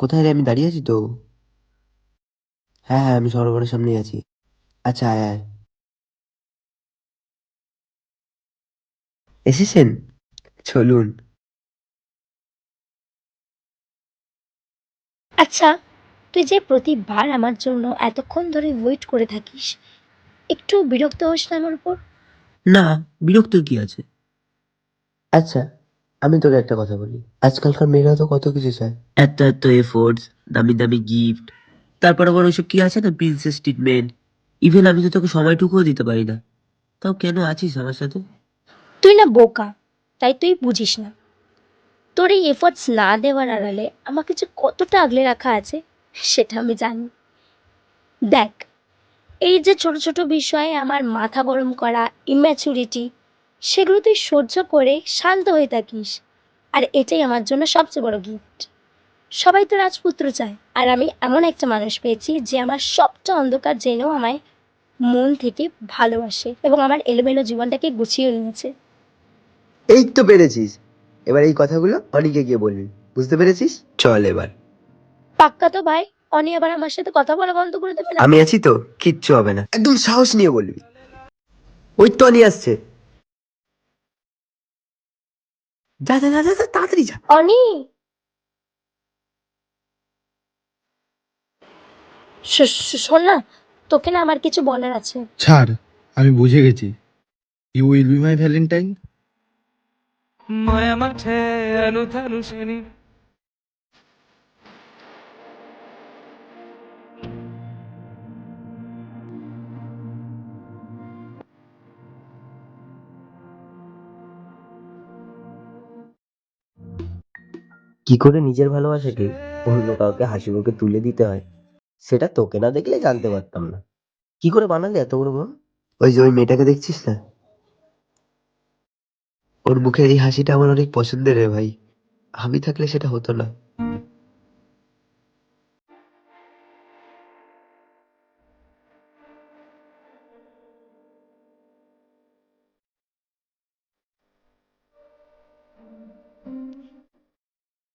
কোথায় রে? আমি দাঁড়িয়ে আছি তো। হ্যাঁ হ্যাঁ, আমি সরোবরের সামনেই আছি। আচ্ছা, আয় আয়। এসেছেন? চলুন। আচ্ছা, তুই যে প্রতিবার আমার জন্য এতক্ষণ ধরে ওয়েট করে থাকিস, একটু বিরক্ত হোস না আমার উপর? না, বিরক্তির কি আছে? আচ্ছা, আমি তোকে একটা কথা বলি। আজকালকার মেয়েরা তো কত কিছু চায়, এত এত এফোর্টস, দামি দামি গিফট, তারপর আবার ওইসব কি আছে না, প্রিন্সেস ট্রিটমেন্ট। ইভেন আমি তো তোকে সময়টুকুও দিতে পারি না, তাও কেন আছিস আমার সাথে? তুই না বোকা, তাই তুই বুঝিস না। তোর এই এফোর্টস না দেওয়ার আড়ালে আমাকে যে কতটা আগলে রাখা আছে সেটা আমি জানি। দেখ, এই যে ছোট ছোট বিষয়ে আমার মাথা গরম করা, ইম্যাচুরিটি, সেগুলো তুই সহ্য করে শান্ত হয়ে থাকিস। আর এটাই আমার জন্য সবচেয়ে বড় গিফট। সবাই তো রাজপুত্র চায়, আর আমি এমন একটা মানুষ পেয়েছি যে আমার সবটা অন্ধকার জেনেও আমায় মন থেকে ভালোবাসে এবং আমার এলোমেলো জীবনটাকে গুছিয়ে নিয়েছে। এই তো পেরেছিস। এবার এই কথাগুলো অনিকে গিয়ে বলবি। বুঝতে পেরেছিস? চল এবার। পাক্কা তো ভাই? অনি আবার আমার সাথে কথা বলা বন্ধ করে দেবে না? আমি আছি তো, কিচ্ছু হবে না, একদম সাহস নিয়ে বলবি। ওই তো অনি আসছে। যা যা যা যা যা, তাড়াতাড়ি যা। অনি, শোন না, তোকে না আমার কিছু বলার আছে। ছাড়, আমি বুঝে গেছি। You will be my valentine. মায়া মাঠে অনুধানুষেনি। কি করে নিজের ভালোবাসাকে অন্য কাউকে হাসি মুখে তুলে দিতে হয়, সেটা তোকে না দেখলে জানতে পারতাম না। কি করে বানালে এত বড় মন? ওই যে ওই মেয়েটাকে দেখছিস না, ওর মুখের এই হাসিটা আমার অনেক পছন্দের রে ভাই। আমি থাকলে সেটা হতো না।